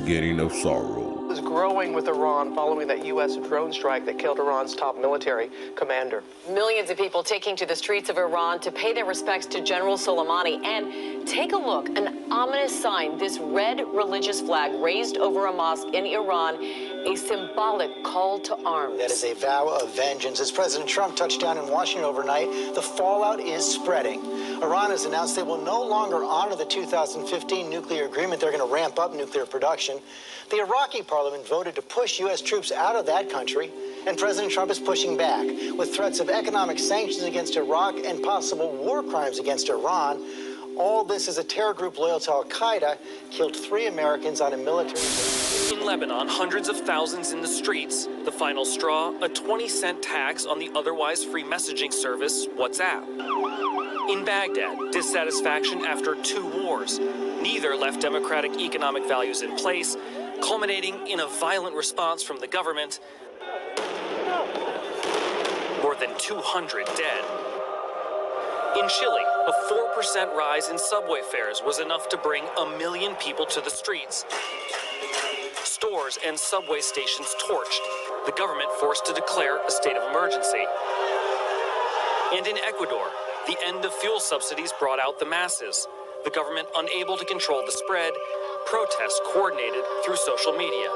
beginning of sorrow. Is growing with Iran following that U.S. drone strike that killed Iran's top military commander. Millions of people taking to the streets of Iran to pay their respects to General Soleimani. And take a look, an ominous sign, this red religious flag raised over a mosque in Iran, a symbolic call to arms. That is a vow of vengeance. As President Trump touched down in Washington overnight, the fallout is spreading. Iran has announced they will no longer honor the 2015 nuclear agreement. They're going to ramp up nuclear production. The Iraqi parliament voted to push U.S. troops out of that country, and President Trump is pushing back with threats of economic sanctions against Iraq and possible war crimes against Iran. All this as a terror group loyal to al-Qaeda killed 3 Americans on a military base. In Lebanon, hundreds of thousands in the streets. The final straw, a 20-cent tax on the otherwise free messaging service WhatsApp. In Baghdad, dissatisfaction after 2 wars. Neither left democratic economic values in place, culminating in a violent response from the government. More than 200 dead. In Chile, a 4% rise in subway fares was enough to bring 1 million people to the streets. Stores and subway stations torched, the government forced to declare a state of emergency. And in Ecuador, the end of fuel subsidies brought out the masses, the government unable to control the spread, protests coordinated through social media.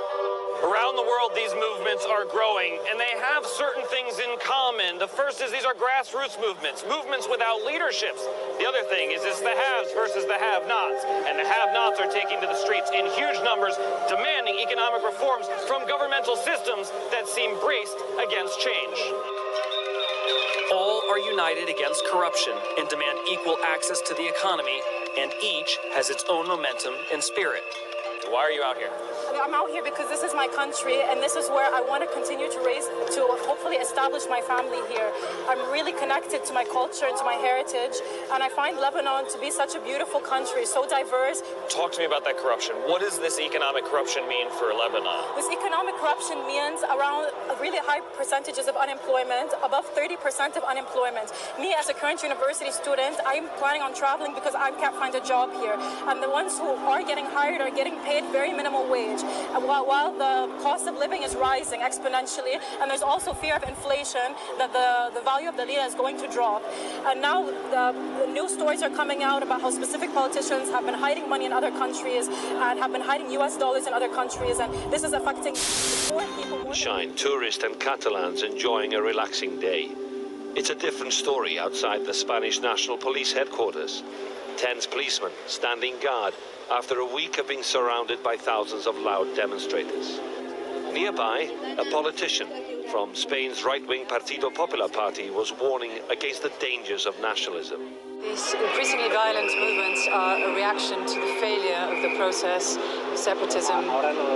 Around the world, these movements are growing, and they have certain things in common. The first is these are grassroots movements, movements without leaderships. The other thing is it's the haves versus the have-nots, and the have-nots are taking to the streets in huge numbers, demanding economic reforms from governmental systems that seem braced against change. All are united against corruption and demand equal access to the economy, and each has its own momentum and spirit. Why are you out here? I'm out here because this is my country, and this is where I want to continue to hopefully establish my family here. I'm really connected to my culture and to my heritage, and I find Lebanon to be such a beautiful country, so diverse. Talk to me about that corruption. What does this economic corruption mean for Lebanon? This economic corruption means around really high percentages of unemployment, above 30% of unemployment. Me, as a current university student, I'm planning on traveling because I can't find a job here. And the ones who are getting hired are getting paid very minimal wage. And while the cost of living is rising exponentially, and there's also fear of inflation, that the value of the lira is going to drop. And now the new stories are coming out about how specific politicians have been hiding money in other countries and have been hiding US dollars in other countries, and this is affecting poor people. Shine, tourists and Catalans enjoying a relaxing day. It's a different story outside the Spanish National Police headquarters. 10 policemen standing guard after a week of being surrounded by thousands of loud demonstrators. Nearby, a politician from Spain's right-wing Partido Popular party was warning against the dangers of nationalism. These increasingly violent movements are a reaction to the failure of the process of separatism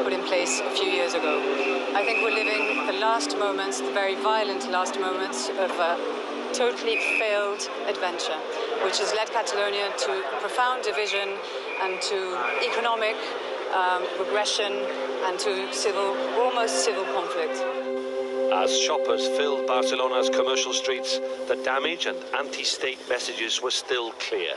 put in place a few years ago. I think we're living the last moments, the very violent last moments of a totally failed adventure, which has led Catalonia to profound division and to economic regression and to almost civil conflict. As shoppers filled Barcelona's commercial streets, the damage and anti-state messages were still clear.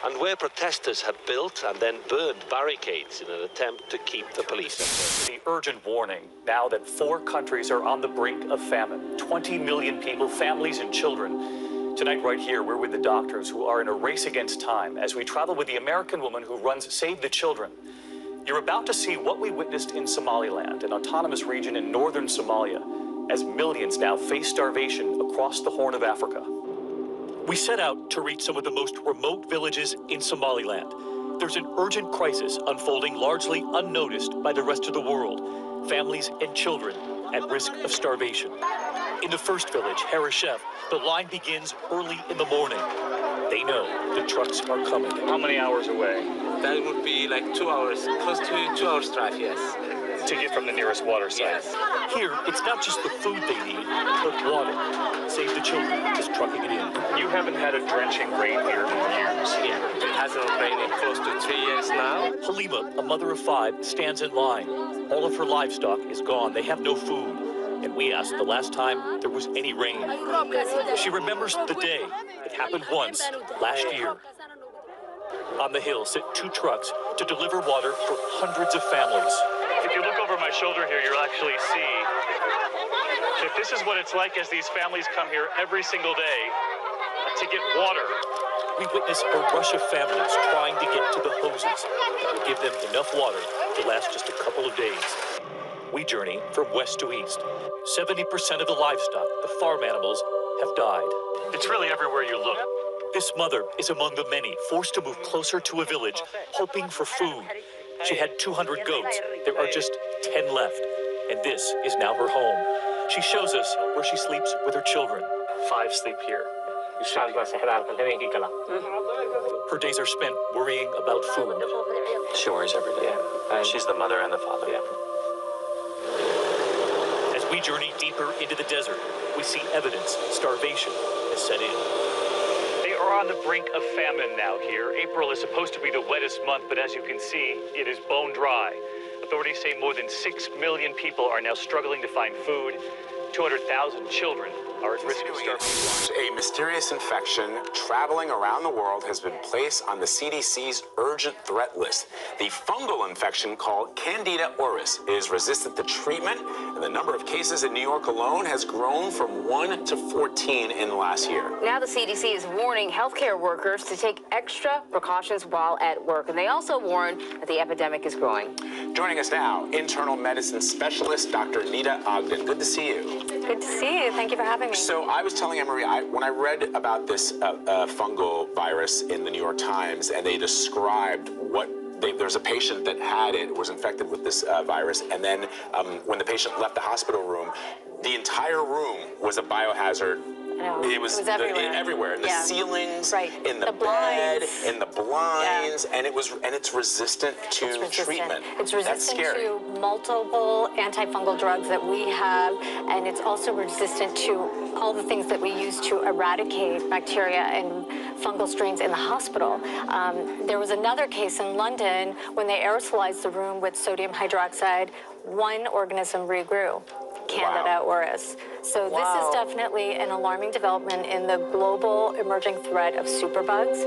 And where protesters had built and then burned barricades in an attempt to keep the police. The urgent warning now that 4 countries are on the brink of famine. 20 million people, families and children. Tonight, right here, we're with the doctors who are in a race against time as we travel with the American woman who runs Save the Children. You're about to see what we witnessed in Somaliland, an autonomous region in northern Somalia, as millions now face starvation across the Horn of Africa. We set out to reach some of the most remote villages in Somaliland. There's an urgent crisis unfolding largely unnoticed by the rest of the world. Families and children at risk of starvation. In the first village, Harashef, the line begins early in the morning. They know the trucks are coming. How many hours away? That would be like 2 hours, close to 2 hours drive, yes. To get from the nearest water site. Yes. Here, it's not just the food they need, but water. Save the Children is trucking it in. You haven't had a drenching rain here in years. Yeah, it hasn't rained in close to 3 years now. Halima, a mother of 5, stands in line. All of her livestock is gone. They have no food. And we asked the last time there was any rain. She remembers the day. It happened once, last year. On the hill sit 2 trucks to deliver water for hundreds of families. If you look over my shoulder here, you'll actually see that this is what it's like as these families come here every single day to get water. We witness a rush of families trying to get to the hoses that will give them enough water to last just a couple of days. We journey from west to east. 70% of the livestock, the farm animals, have died. It's really everywhere you look. This mother is among the many forced to move closer to a village, hoping for food. She had 200 goats. There are just 10 left, and this is now her home. She shows us where she sleeps with her children. 5 sleep here. Her days are spent worrying about food. She worries every day. She's the mother and the father. As we journey deeper into the desert, we see evidence starvation has set in. They are on the brink of famine now here. April is supposed to be the wettest month, but as you can see, it is bone dry. Authorities say more than 6 million people are now struggling to find food. 200,000 children are at risk of starvation. A mysterious infection traveling around the world has been placed on the CDC's urgent threat list. The fungal infection called Candida auris is resistant to treatment, and the number of cases in New York alone has grown from 1 to 14 in the last year. Now the CDC is warning healthcare workers to take extra precautions while at work, and they also warn that the epidemic is growing. Joining us now, internal medicine specialist Dr. Nita Ogden. Good to see you. Good to see you. Thank you for having me. So I was telling Emery, when I read about this fungal virus in the New York Times, and they described there's a patient that had it, was infected with this virus, and then when the patient left the hospital room, the entire room was a biohazard. It was everywhere. In the ceilings, in the bed, in the blinds, and it's resistant to treatment. It's resistant to multiple antifungal drugs that we have, and it's also resistant to all the things that we use to eradicate bacteria and fungal strains in the hospital. There was another case in London when they aerosolized the room with sodium hydroxide. One organism regrew. Candida auris. So this is definitely an alarming development in the global emerging threat of superbugs.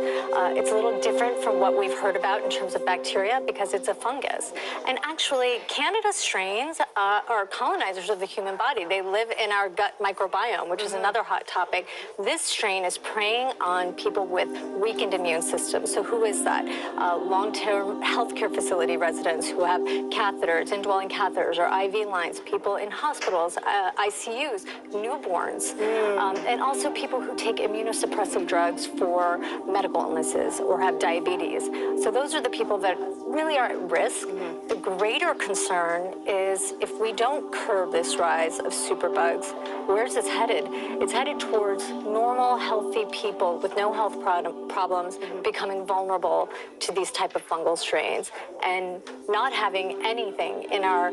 It's a little different from what we've heard about in terms of bacteria because it's a fungus. And actually, Candida strains are colonizers of the human body. They live in our gut microbiome, which is another hot topic. This strain is preying on people with weakened immune systems. So who is that? Long-term healthcare facility residents who have catheters, indwelling catheters, or IV lines, people in hospitals, ICUs, newborns, and also people who take immunosuppressive drugs for medical illnesses or have diabetes. So those are the people that really are at risk. The greater concern is if we don't curb this rise of superbugs, where's this headed? It's headed towards normal, healthy people with no health problems becoming vulnerable to these type of fungal strains and not having anything in our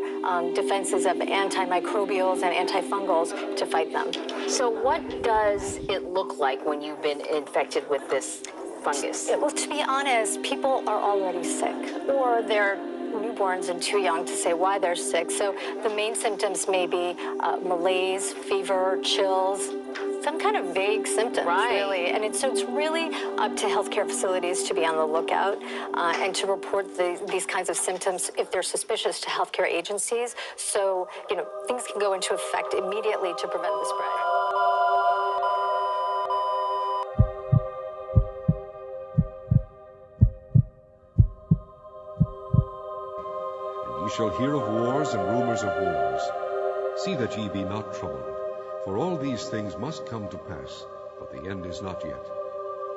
defenses of antimicrobials and antifungals to fight them. So what does it look like when you've been infected with this fungus? Well, to be honest, people are already sick, or they're newborns and too young to say why they're sick. So the main symptoms may be malaise, fever, chills, some kind of vague symptoms, really. And so it's really up to healthcare facilities to be on the lookout and to report these kinds of symptoms if they're suspicious to healthcare agencies. So, things can go into effect immediately to prevent the spread. Ye shall hear of wars and rumors of wars. See that ye be not troubled. For all these things must come to pass, but the end is not yet.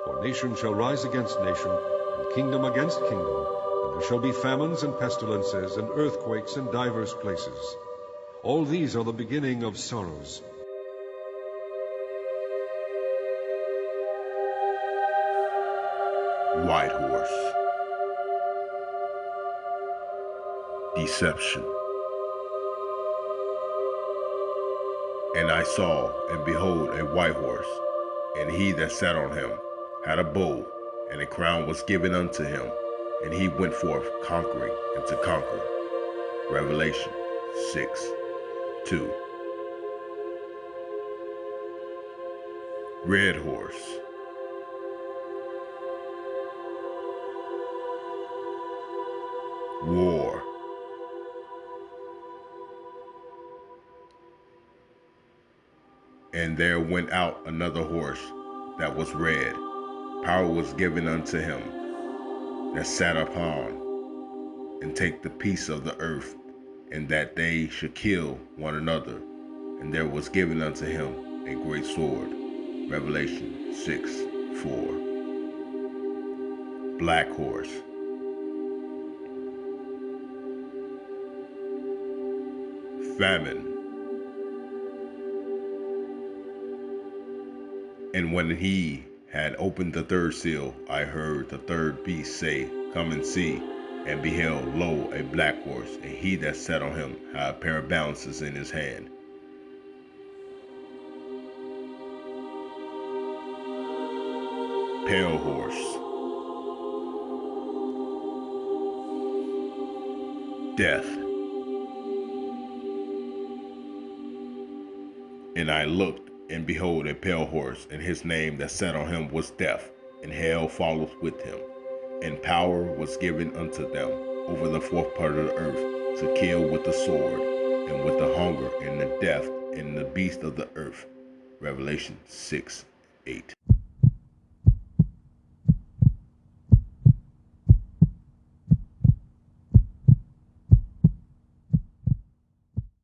For nation shall rise against nation, and kingdom against kingdom, and there shall be famines and pestilences, and earthquakes in divers places. All these are the beginning of sorrows. White horse. Deception. And I saw, and behold, a white horse, and he that sat on him had a bow, and a crown was given unto him, and he went forth conquering and to conquer. Revelation 6:2. Red horse. war. And there went out another horse that was red. Power was given unto him that sat upon, and take the peace of the earth, and that they should kill one another. And there was given unto him a great sword. Revelation 6:4. Black horse. Famine. And when he had opened the third seal, I heard the third beast say, Come and see. And beheld, lo, a black horse, and he that sat on him had a pair of balances in his hand. Pale horse. Death. And I looked, and behold, a pale horse, and his name that sat on him was Death, and hell followed with him. And power was given unto them over the fourth part of the earth, to kill with the sword, and with the hunger, and the death, and the beast of the earth. Revelation 6:8.